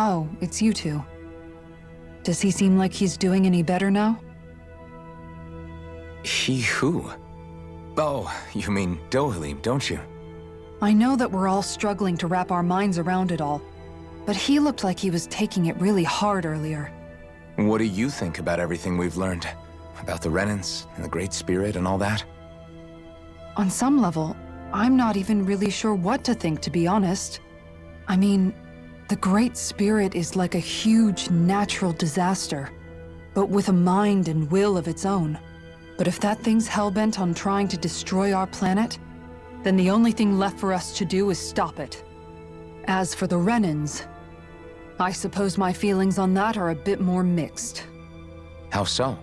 Oh, it's you two. Does he seem like he's doing any better now? He who? Oh, you mean Dohalim, don't you? I know that we're all struggling to wrap our minds around it all, but he looked like he was taking it really hard earlier. What do you think about everything we've learned? About the Renans and the Great Spirit and all that? On some level, I'm not even really sure what to think, to be honest. I mean, the Great Spirit is like a huge natural disaster, but with a mind and will of its own. But if that thing's hellbent on trying to destroy our planet, then the only thing left for us to do is stop it. As for the Renans, I suppose my feelings on that are a bit more mixed. How so?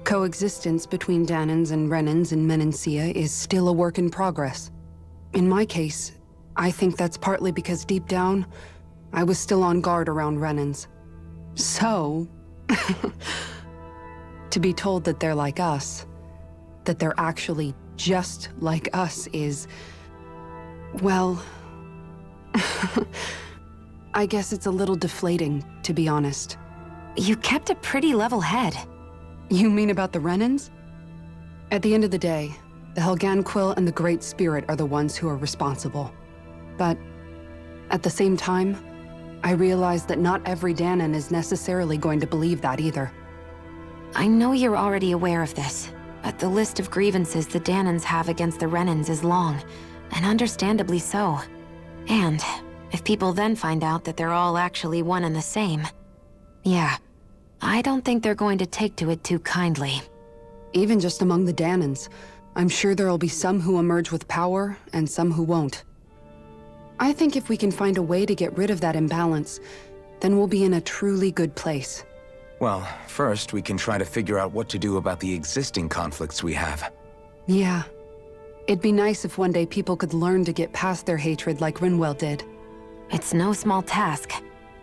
Coexistence between Dahnans and Renans in Menancia is still a work in progress. In my case, I think that's partly because deep down, I was still on guard around Renans. So, to be told that they're like us, that they're actually just like us is, well, I guess it's a little deflating, to be honest. You kept a pretty level head. You mean about the Renans? At the end of the day, the Helgan Quill and the Great Spirit are the ones who are responsible. But at the same time, I realize that not every Dahnan is necessarily going to believe that either. I know you're already aware of this, but the list of grievances the Dahnans have against the Renans is long, and understandably so. And if people then find out that they're all actually one and the same, yeah, I don't think they're going to take to it too kindly. Even just among the Dahnans, I'm sure there'll be some who emerge with power and some who won't. I think if we can find a way to get rid of that imbalance, then we'll be in a truly good place. Well, first we can try to figure out what to do about the existing conflicts we have. Yeah. It'd be nice if one day people could learn to get past their hatred like Rinwell did. It's no small task.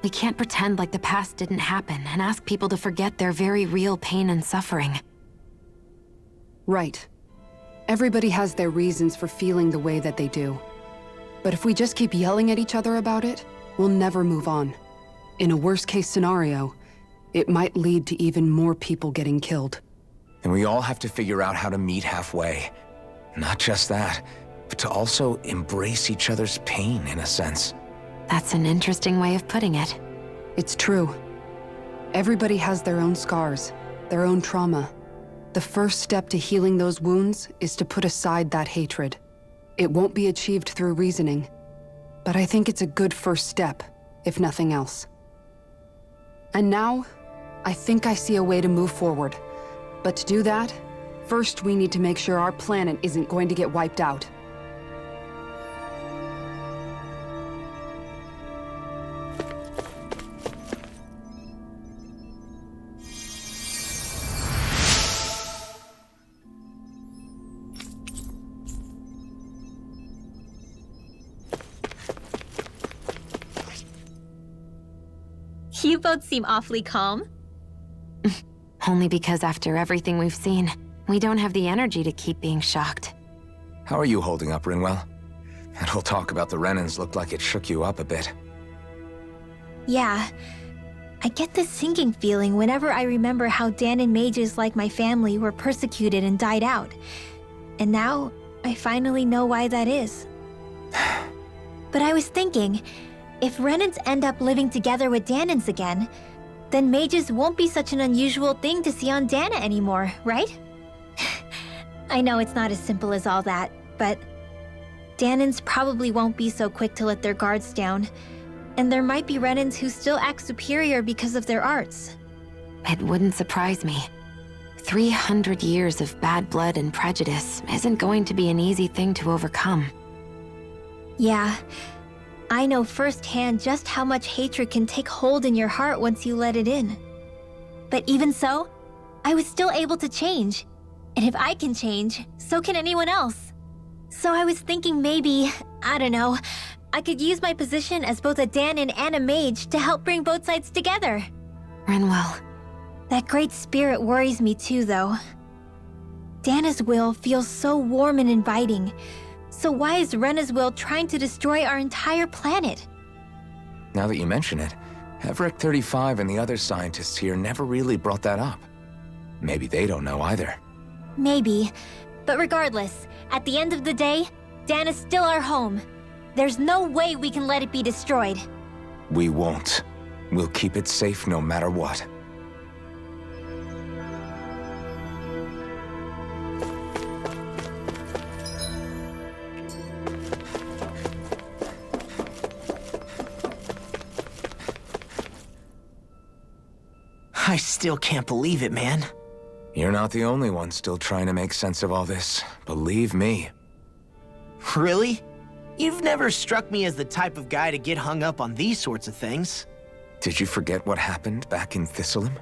We can't pretend like the past didn't happen and ask people to forget their very real pain and suffering. Right. Everybody has their reasons for feeling the way that they do. But if we just keep yelling at each other about it, we'll never move on. In a worst-case scenario, it might lead to even more people getting killed. And we all have to figure out how to meet halfway. Not just that, but to also embrace each other's pain, in a sense. That's an interesting way of putting it. It's true. Everybody has their own scars, their own trauma. The first step to healing those wounds is to put aside that hatred. It won't be achieved through reasoning, but I think it's a good first step, if nothing else. And now, I think I see a way to move forward. But to do that, first we need to make sure our planet isn't going to get wiped out. You both seem awfully calm. Only because after everything we've seen, we don't have the energy to keep being shocked. How are you holding up, Rinwell? That whole talk about the Renans looked like it shook you up a bit. Yeah. I get this sinking feeling whenever I remember how Dahnan mages like my family were persecuted and died out. And now, I finally know why that is. But I was thinking, if Renans end up living together with Dahnans again, then mages won't be such an unusual thing to see on Dahna anymore, right? I know it's not as simple as all that, but Dahnans probably won't be so quick to let their guards down, and there might be Renans who still act superior because of their arts. It wouldn't surprise me. 300 years of bad blood and prejudice isn't going to be an easy thing to overcome. Yeah. I know firsthand just how much hatred can take hold in your heart once you let it in. But even so, I was still able to change. And if I can change, so can anyone else. So I was thinking maybe, I don't know, I could use my position as both a Dahnan and a mage to help bring both sides together. Rinwell. That great spirit worries me too, though. Dahna's will feels so warm and inviting. So why is Rena's will trying to destroy our entire planet? Now that you mention it, Everett 35 and the other scientists here never really brought that up. Maybe they don't know either. Maybe. But regardless, at the end of the day, Dan is still our home. There's no way we can let it be destroyed. We won't. We'll keep it safe no matter what. I still can't believe it, man. You're not the only one still trying to make sense of all this. Believe me. Really? You've never struck me as the type of guy to get hung up on these sorts of things. Did you forget what happened back in Thistleum?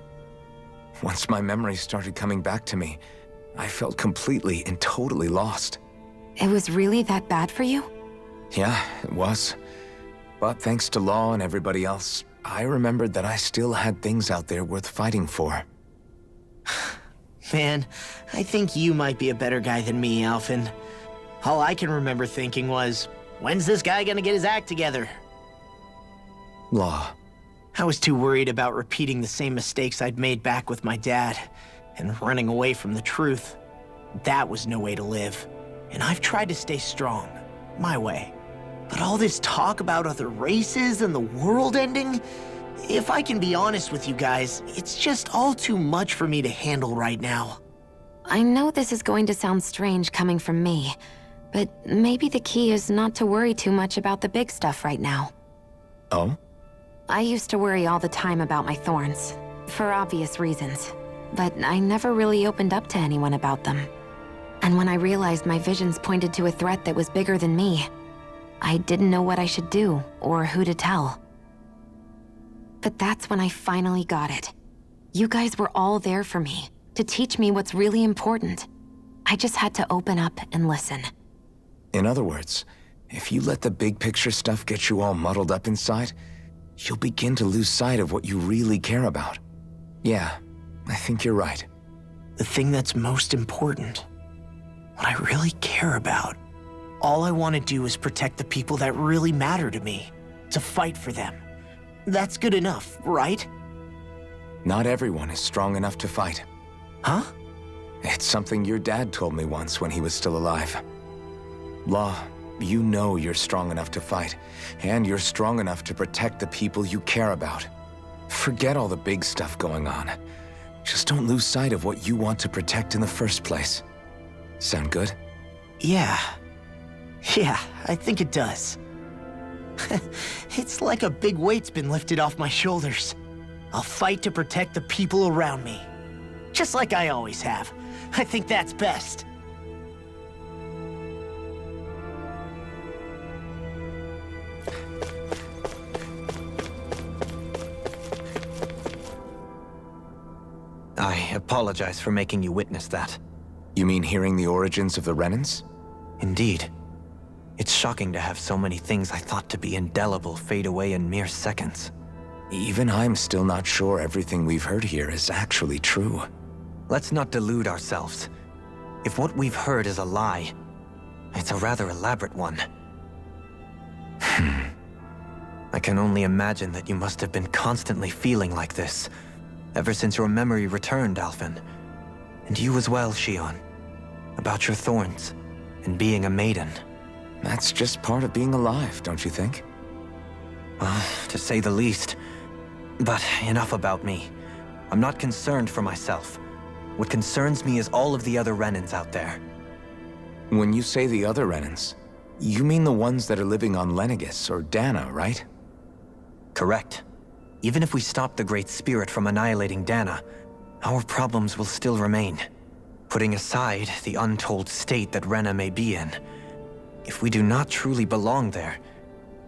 Once my memories started coming back to me, I felt completely and totally lost. It was really that bad for you? Yeah, it was. But thanks to Law and everybody else, I remembered that I still had things out there worth fighting for. Man, I think you might be a better guy than me, Alphen. All I can remember thinking was, when's this guy gonna get his act together? Law. I was too worried about repeating the same mistakes I'd made back with my dad, and running away from the truth. That was no way to live, and I've tried to stay strong, my way. But all this talk about other races and the world ending, if I can be honest with you guys, it's just all too much for me to handle right now. I know this is going to sound strange coming from me, but maybe the key is not to worry too much about the big stuff right now. Oh? I used to worry all the time about my thorns, for obvious reasons, but I never really opened up to anyone about them. And when I realized my visions pointed to a threat that was bigger than me, I didn't know what I should do or who to tell. But that's when I finally got it. You guys were all there for me, to teach me what's really important. I just had to open up and listen. In other words, if you let the big picture stuff get you all muddled up inside, you'll begin to lose sight of what you really care about. Yeah, I think you're right. The thing that's most important, what I really care about. All I want to do is protect the people that really matter to me, to fight for them. That's good enough, right? Not everyone is strong enough to fight. Huh? It's something your dad told me once when he was still alive. Law, you know you're strong enough to fight, and you're strong enough to protect the people you care about. Forget all the big stuff going on. Just don't lose sight of what you want to protect in the first place. Sound good? Yeah, I think it does. It's like a big weight's been lifted off my shoulders. I'll fight to protect the people around me. Just like I always have. I think that's best. I apologize for making you witness that. You mean hearing the origins of the Renans? Indeed. It's shocking to have so many things I thought to be indelible fade away in mere seconds. Even I'm still not sure everything we've heard here is actually true. Let's not delude ourselves. If what we've heard is a lie, it's a rather elaborate one. I can only imagine that you must have been constantly feeling like this, ever since your memory returned, Alphen. And you as well, Shion. About your thorns, and being a maiden. That's just part of being alive, don't you think? Well, to say the least. But enough about me. I'm not concerned for myself. What concerns me is all of the other Renans out there. When you say the other Renans, you mean the ones that are living on Lenegis or Dahna, right? Correct. Even if we stop the Great Spirit from annihilating Dahna, our problems will still remain. Putting aside the untold state that Rena may be in, if we do not truly belong there,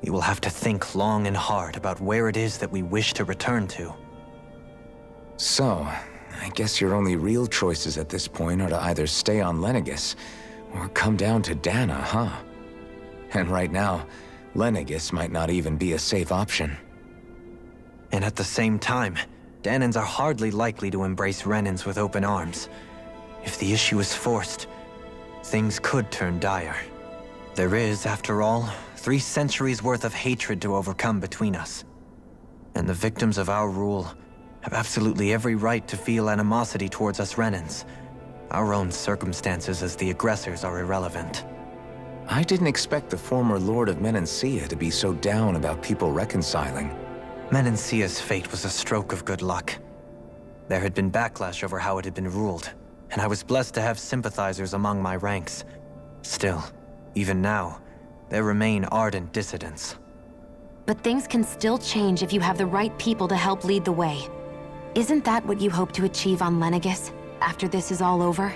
we will have to think long and hard about where it is that we wish to return to. So, I guess your only real choices at this point are to either stay on Lenegis or come down to Dahna, huh? And right now, Lenegis might not even be a safe option. And at the same time, Dahnans are hardly likely to embrace Renans with open arms. If the issue is forced, things could turn dire. There is, after all, 3 centuries worth of hatred to overcome between us. and the victims of our rule have absolutely every right to feel animosity towards us Renans. Our own circumstances as the aggressors are irrelevant. I didn't expect the former Lord of Menancia to be so down about people reconciling. Menancia's fate was a stroke of good luck. There had been backlash over how it had been ruled, and I was blessed to have sympathizers among my ranks. Still, even now, there remain ardent dissidents. But things can still change if you have the right people to help lead the way. Isn't that what you hope to achieve on Lenegis, after this is all over?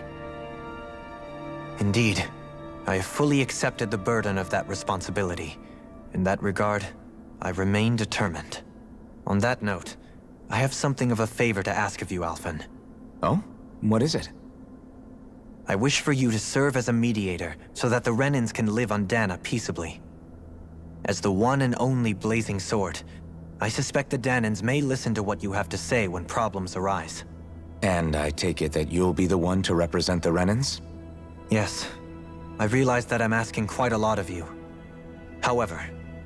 Indeed. I have fully accepted the burden of that responsibility. In that regard, I remain determined. On that note, I have something of a favor to ask of you, Alphen. Oh? What is it? I wish for you to serve as a mediator so that the Renans can live on Dahna peaceably. As the one and only blazing sword, I suspect the Dahnans may listen to what you have to say when problems arise. And I take it that you'll be the one to represent the Renans? Yes. I realize that I'm asking quite a lot of you. However,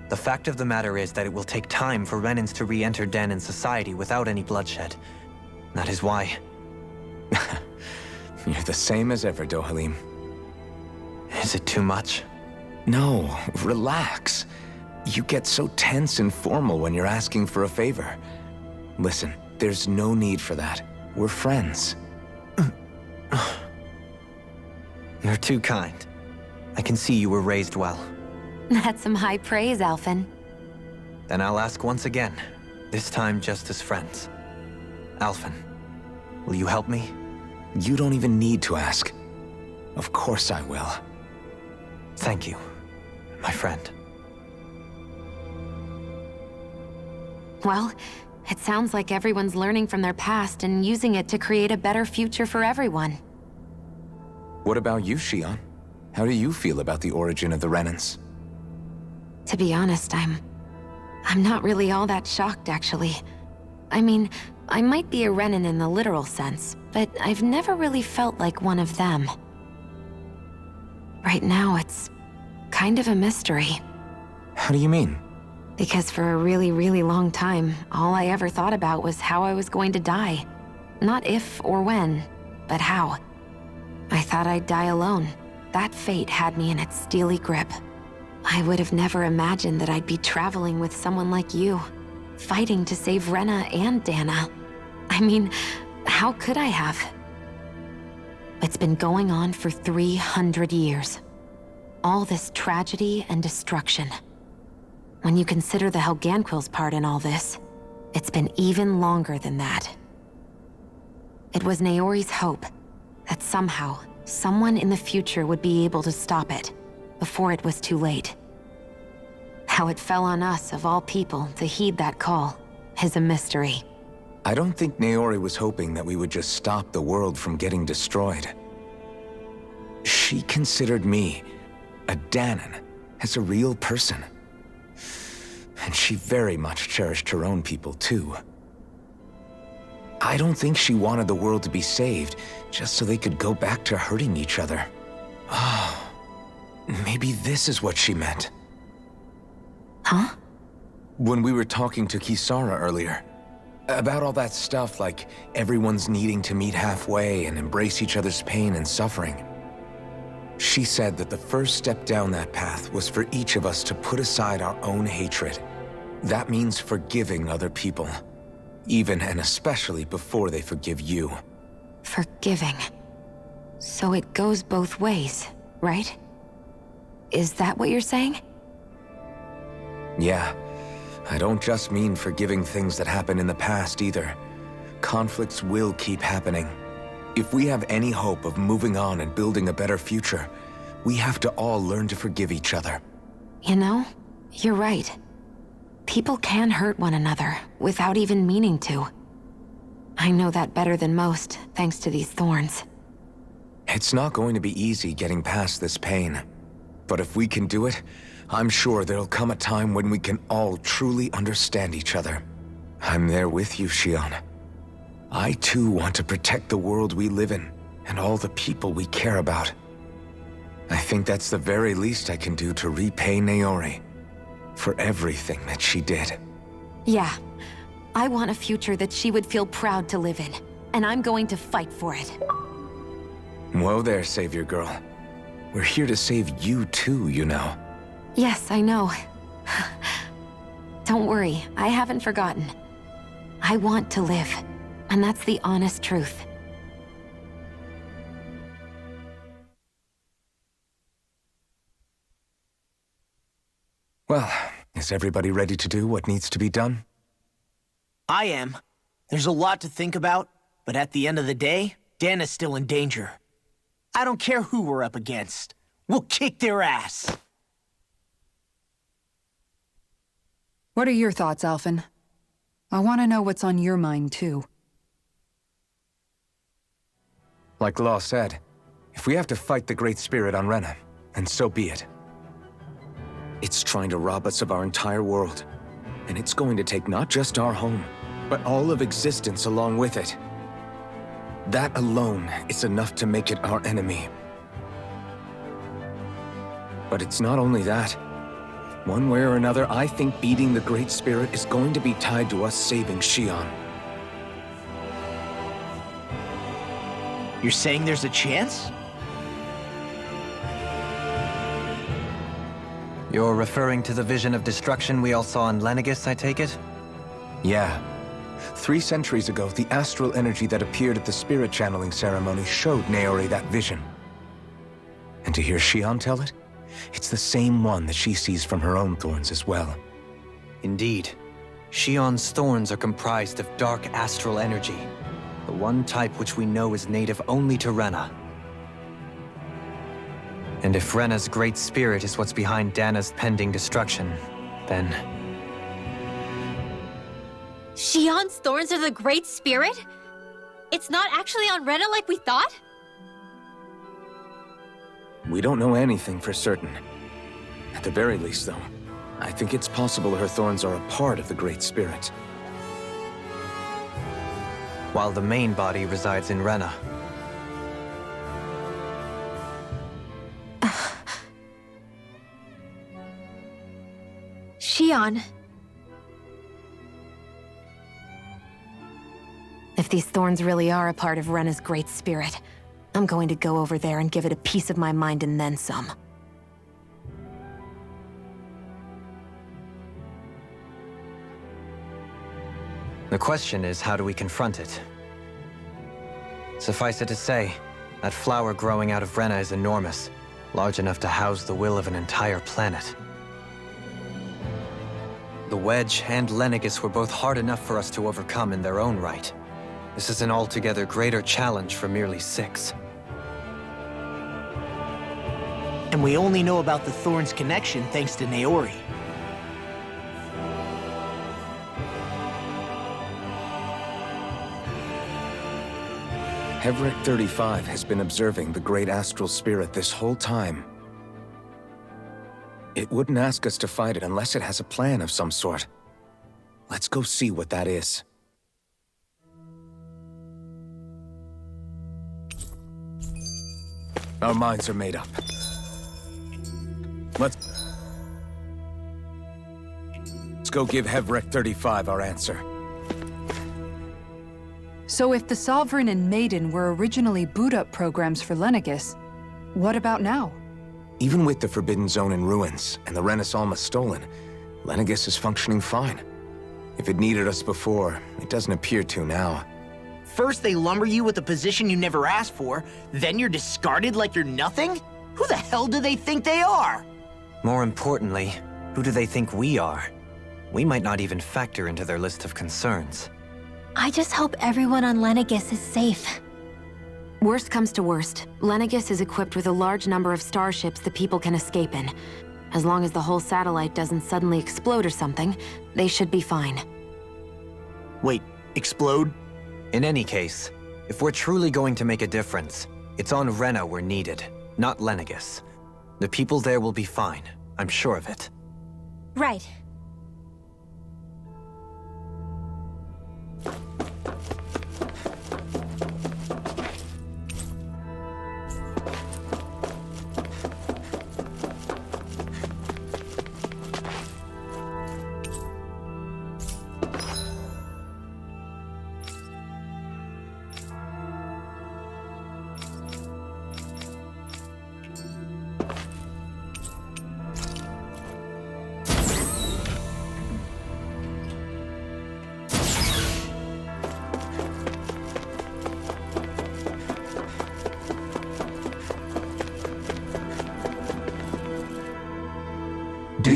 the fact of the matter is that it will take time for Renans to re-enter Dahnan society without any bloodshed. That is why. You're the same as ever, Dohalim. Is it too much? No, relax. You get so tense and formal when you're asking for a favor. Listen, there's no need for that. We're friends. You're too kind. I can see you were raised well. That's some high praise, Alphen. Then I'll ask once again, this time just as friends. Alphen, will you help me? You don't even need to ask. Of course I will. Thank you, my friend. Well, it sounds like everyone's learning from their past and using it to create a better future for everyone. What about you, Shion? How do you feel about the origin of the Renans? To be honest, I'm not really all that shocked, actually. I mean, I might be a Renan in the literal sense, but I've never really felt like one of them. Right now, it's kind of a mystery. How do you mean? Because for a really, really long time, all I ever thought about was how I was going to die. Not if or when, but how. I thought I'd die alone. That fate had me in its steely grip. I would have never imagined that I'd be traveling with someone like you, fighting to save Rena and Dahna. I mean, how could I have? It's been going on for 300 years. All this tragedy and destruction. When you consider the Helganquil's part in all this, it's been even longer than that. It was Naori's hope that somehow, someone in the future would be able to stop it, before it was too late. How it fell on us, of all people, to heed that call, is a mystery. I don't think Naori was hoping that we would just stop the world from getting destroyed. She considered me, a Dahnan, as a real person. And she very much cherished her own people, too. I don't think she wanted the world to be saved, just so they could go back to hurting each other. Oh, maybe this is what she meant. Huh? When we were talking to Kisara earlier, about all that stuff like everyone's needing to meet halfway and embrace each other's pain and suffering. She said that the first step down that path was for each of us to put aside our own hatred. That means forgiving other people, even and especially before they forgive you. Forgiving. So it goes both ways, right? Is that what you're saying? Yeah. I don't just mean forgiving things that happened in the past either. Conflicts will keep happening. If we have any hope of moving on and building a better future, we have to all learn to forgive each other. You know, you're right. People can hurt one another without even meaning to. I know that better than most, thanks to these thorns. It's not going to be easy getting past this pain. But if we can do it, I'm sure there'll come a time when we can all truly understand each other. I'm there with you, Shion. I too want to protect the world we live in, and all the people we care about. I think that's the very least I can do to repay Naori for everything that she did. Yeah, I want a future that she would feel proud to live in, and I'm going to fight for it. Whoa there, Savior Girl. We're here to save you too, you know. Yes, I know. Don't worry, I haven't forgotten. I want to live, and that's the honest truth. Well, is everybody ready to do what needs to be done? I am. There's a lot to think about, but at the end of the day, Dahna's still in danger. I don't care who we're up against. We'll kick their ass. What are your thoughts, Alphen? I want to know what's on your mind, too. Like Law said, if we have to fight the Great Spirit on Rena, then so be it. It's trying to rob us of our entire world. And it's going to take not just our home, but all of existence along with it. That alone is enough to make it our enemy. But it's not only that. One way or another, I think beating the Great Spirit is going to be tied to us saving Xion. You're saying there's a chance? You're referring to the vision of destruction we all saw in Lenegis, I take it? Yeah. 3 centuries ago, the astral energy that appeared at the spirit channeling ceremony showed Naori that vision. And to hear Xion tell it, it's the same one that she sees from her own thorns as well. Indeed. Xion's thorns are comprised of dark astral energy, the one type which we know is native only to Rena. And if Rena's great spirit is what's behind Dahna's pending destruction, then... Xion's thorns are the Great Spirit? It's not actually on Rena like we thought? We don't know anything for certain. At the very least, though, I think it's possible her thorns are a part of the Great Spirit. While the main body resides in Rena. Xion. If these thorns really are a part of Rena's great spirit, I'm going to go over there and give it a piece of my mind and then some. The question is, how do we confront it? Suffice it to say, that flower growing out of Rena is enormous, large enough to house the will of an entire planet. The Wedge and Lenegis were both hard enough for us to overcome in their own right. This is an altogether greater challenge for merely 6. And we only know about the Thorns connection thanks to Naori. Hevrek 35 has been observing the Great Astral Spirit this whole time. It wouldn't ask us to fight it unless it has a plan of some sort. Let's go see what that is. Our minds are made up. Let's go give Hevrek 35 our answer. So if the Sovereign and Maiden were originally boot-up programs for Lenegis, what about now? Even with the Forbidden Zone in ruins and the Renaissance stolen, Lenegis is functioning fine. If it needed us before, it doesn't appear to now. First they lumber you with a position you never asked for, then you're discarded like you're nothing? Who the hell do they think they are? More importantly, who do they think we are? We might not even factor into their list of concerns. I just hope everyone on Lenegis is safe. Worst comes to worst, Lenegis is equipped with a large number of starships that people can escape in. As long as the whole satellite doesn't suddenly explode or something, they should be fine. Wait, explode? In any case, if we're truly going to make a difference, it's on Rena we're needed, not Lenegis. The people there will be fine, I'm sure of it. Right.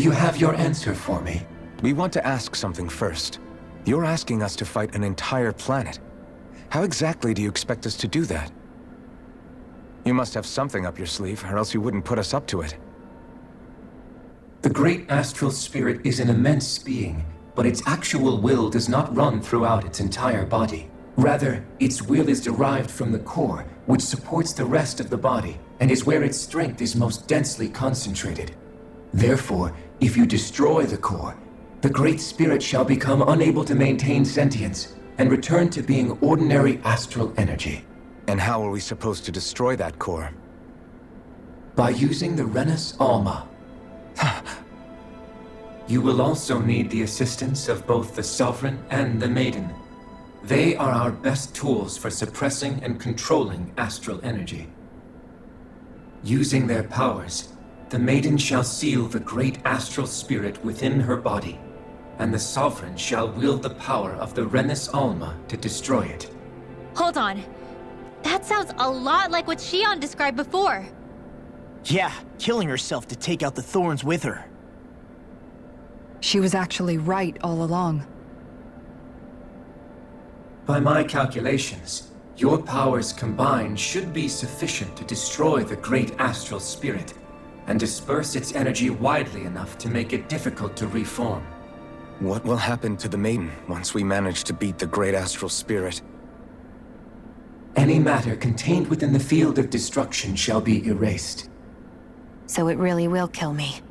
you have your answer for me? We want to ask something first. You're asking us to fight an entire planet. How exactly do you expect us to do that? You must have something up your sleeve, or else you wouldn't put us up to it. The great astral spirit is an immense being, but its actual will does not run throughout its entire body. Rather, its will is derived from the core, which supports the rest of the body, and is where its strength is most densely concentrated. Therefore, if you destroy the core, the great spirit shall become unable to maintain sentience, and return to being ordinary astral energy. And how are we supposed to destroy that core? By using the Renans Alma. You will also need the assistance of both the Sovereign and the Maiden. They are our best tools for suppressing and controlling astral energy. Using their powers, the Maiden shall seal the great astral spirit within her body, and the Sovereign shall wield the power of the Renans Alma to destroy it. Hold on. That sounds a lot like what Shion described before. Yeah, killing herself to take out the thorns with her. She was actually right all along. By my calculations, your powers combined should be sufficient to destroy the great astral spirit, and disperse its energy widely enough to make it difficult to reform. What will happen to the Maiden once we manage to beat the great astral spirit? Any matter contained within the field of destruction shall be erased. So it really will kill me.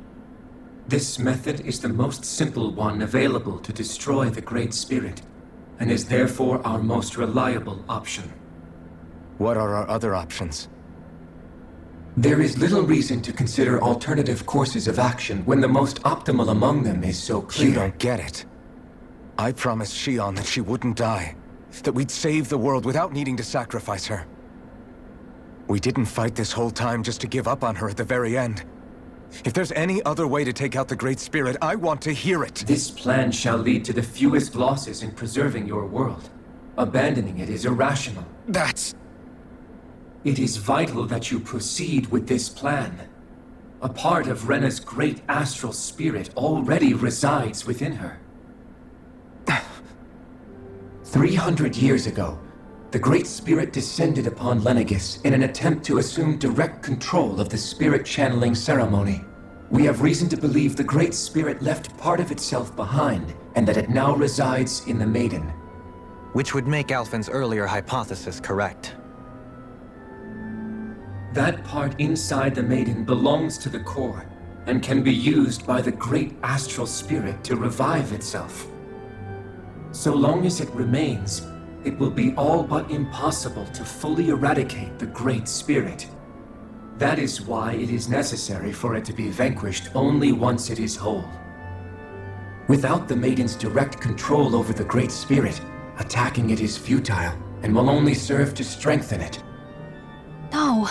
This method is the most simple one available to destroy the Great Spirit, and is therefore our most reliable option. What are our other options? There is little reason to consider alternative courses of action when the most optimal among them is so clear. You don't get it. I promised Shion that she wouldn't die, that we'd save the world without needing to sacrifice her. We didn't fight this whole time just to give up on her at the very end. If there's any other way to take out the Great Spirit, I want to hear it. This plan shall lead to the fewest losses in preserving your world. Abandoning it is irrational. It is vital that you proceed with this plan. A part of Rena's great astral spirit already resides within her. 300 years ago, the Great Spirit descended upon Lenegis in an attempt to assume direct control of the spirit channeling ceremony. We have reason to believe the Great Spirit left part of itself behind, and that it now resides in the Maiden. Which would make Alphen's earlier hypothesis correct. That part inside the Maiden belongs to the core, and can be used by the great astral spirit to revive itself. So long as it remains, it will be all but impossible to fully eradicate the Great Spirit. That is why it is necessary for it to be vanquished only once it is whole. Without the Maiden's direct control over the Great Spirit, attacking it is futile, and will only serve to strengthen it. No.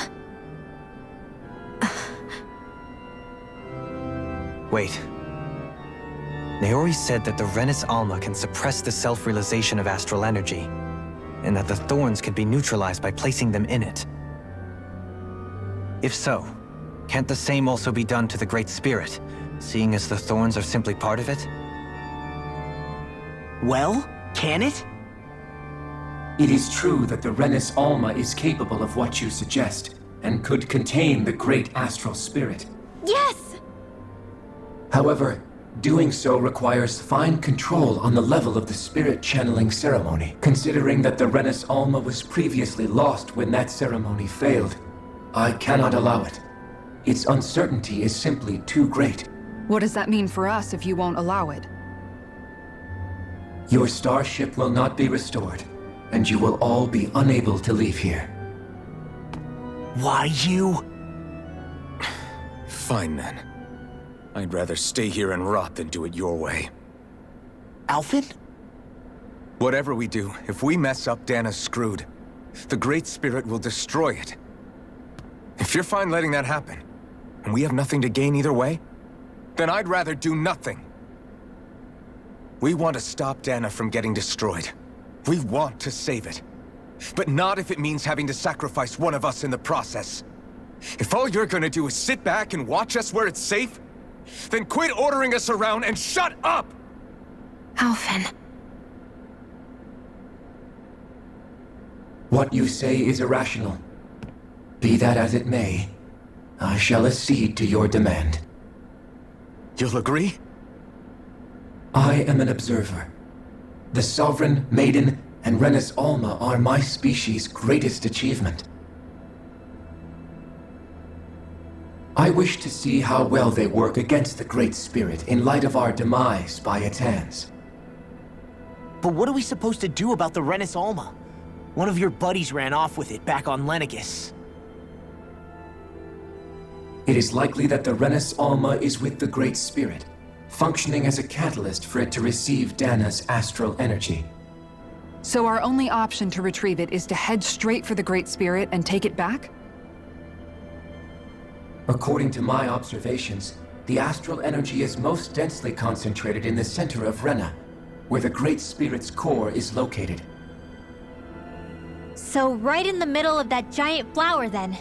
Wait. Naori said that the Renans Alma can suppress the self-realization of astral energy, and that the thorns can be neutralized by placing them in it. If so, can't the same also be done to the Great Spirit, seeing as the thorns are simply part of it? Well, can it? It is true that the Renans Alma is capable of what you suggest, and could contain the great astral spirit. Yes! However, doing so requires fine control on the level of the spirit channeling ceremony, considering that the Renans Alma was previously lost when that ceremony failed. I cannot allow it. Its uncertainty is simply too great. What does that mean for us if you won't allow it? Your starship will not be restored, and you will all be unable to leave here. Why you? Fine then. I'd rather stay here and rot than do it your way. Alphen? Whatever we do, if we mess up, Dahna's screwed. The Great Spirit will destroy it. If you're fine letting that happen, and we have nothing to gain either way, then I'd rather do nothing. We want to stop Dahna from getting destroyed. We want to save it. But not if it means having to sacrifice one of us in the process. If all you're gonna do is sit back and watch us where it's safe, Then quit ordering us around and shut up! Alphen. What you say is irrational. Be that as it may, I shall accede to your demand. You'll agree? I am an observer. The Sovereign, Maiden, and Rena's Alma are my species' greatest achievement. I wish to see how well they work against the Great Spirit in light of our demise by its hands. But what are we supposed to do about the Renas Alma? One of your buddies ran off with it back on Lenegus. It is likely that the Renas Alma is with the Great Spirit, functioning as a catalyst for it to receive Dahna's astral energy. So our only option to retrieve it is to head straight for the Great Spirit and take it back? According to my observations, the astral energy is most densely concentrated in the center of Rena, where the Great Spirit's core is located. So right in the middle of that giant flower, then.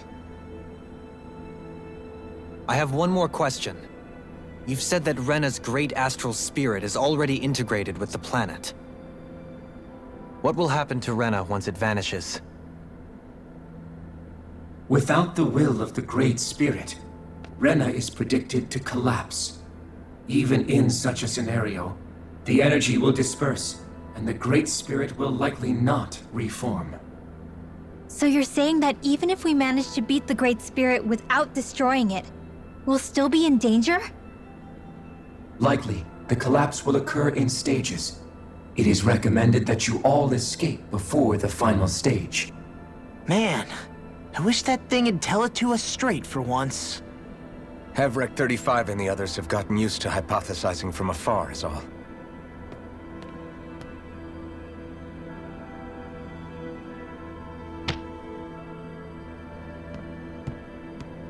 I have one more question. You've said that Rena's great astral spirit is already integrated with the planet. What will happen to Rena once it vanishes? Without the will of the Great Spirit, Rena is predicted to collapse. Even in such a scenario, the energy will disperse, and the Great Spirit will likely not reform. So you're saying that even if we manage to beat the Great Spirit without destroying it, we'll still be in danger? Likely, the collapse will occur in stages. It is recommended that you all escape before the final stage. Man, I wish that thing would tell it to us straight for once. Hevrek 35 and the others have gotten used to hypothesizing from afar, is all.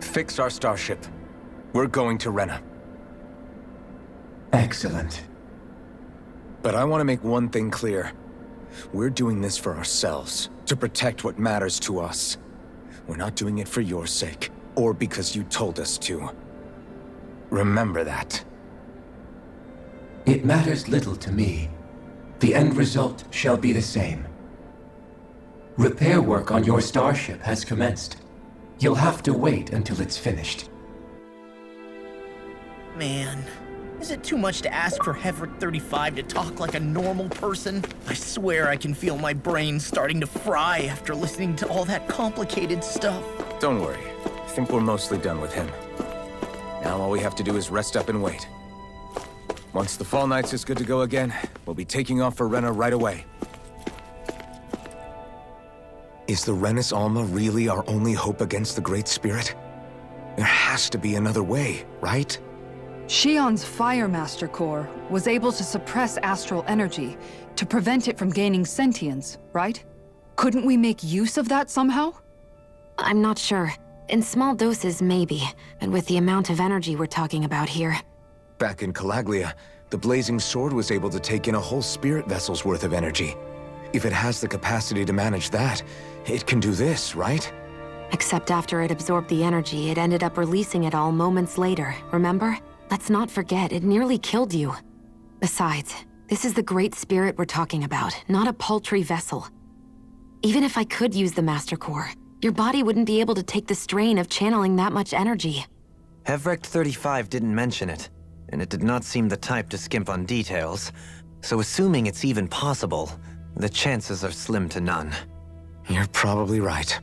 Fix our starship. We're going to Rena. Excellent. But I want to make one thing clear. We're doing this for ourselves, to protect what matters to us. We're not doing it for your sake, or because you told us to. Remember that. It matters little to me. The end result shall be the same. Repair work on your starship has commenced. You'll have to wait until it's finished. Man, is it too much to ask for Hevrek 35 to talk like a normal person? I swear I can feel my brain starting to fry after listening to all that complicated stuff. Don't worry. I think we're mostly done with him. Now all we have to do is rest up and wait. Once the Fall Knights is good to go again, we'll be taking off for Rena right away. Is the Renas Alma really our only hope against the Great Spirit? There has to be another way, right? Shion's Fire Master Core was able to suppress astral energy to prevent it from gaining sentience, right? Couldn't we make use of that somehow? I'm not sure. In small doses, maybe. And with the amount of energy we're talking about here. Back in Calaglia, the Blazing Sword was able to take in a whole spirit vessel's worth of energy. If it has the capacity to manage that, it can do this, right? Except after it absorbed the energy, it ended up releasing it all moments later, remember? Let's not forget, it nearly killed you. Besides, this is the Great Spirit we're talking about, not a paltry vessel. Even if I could use the Master Core, your body wouldn't be able to take the strain of channeling that much energy. Hevrek 35 didn't mention it, and it did not seem the type to skimp on details, so assuming it's even possible, the chances are slim to none. You're probably right.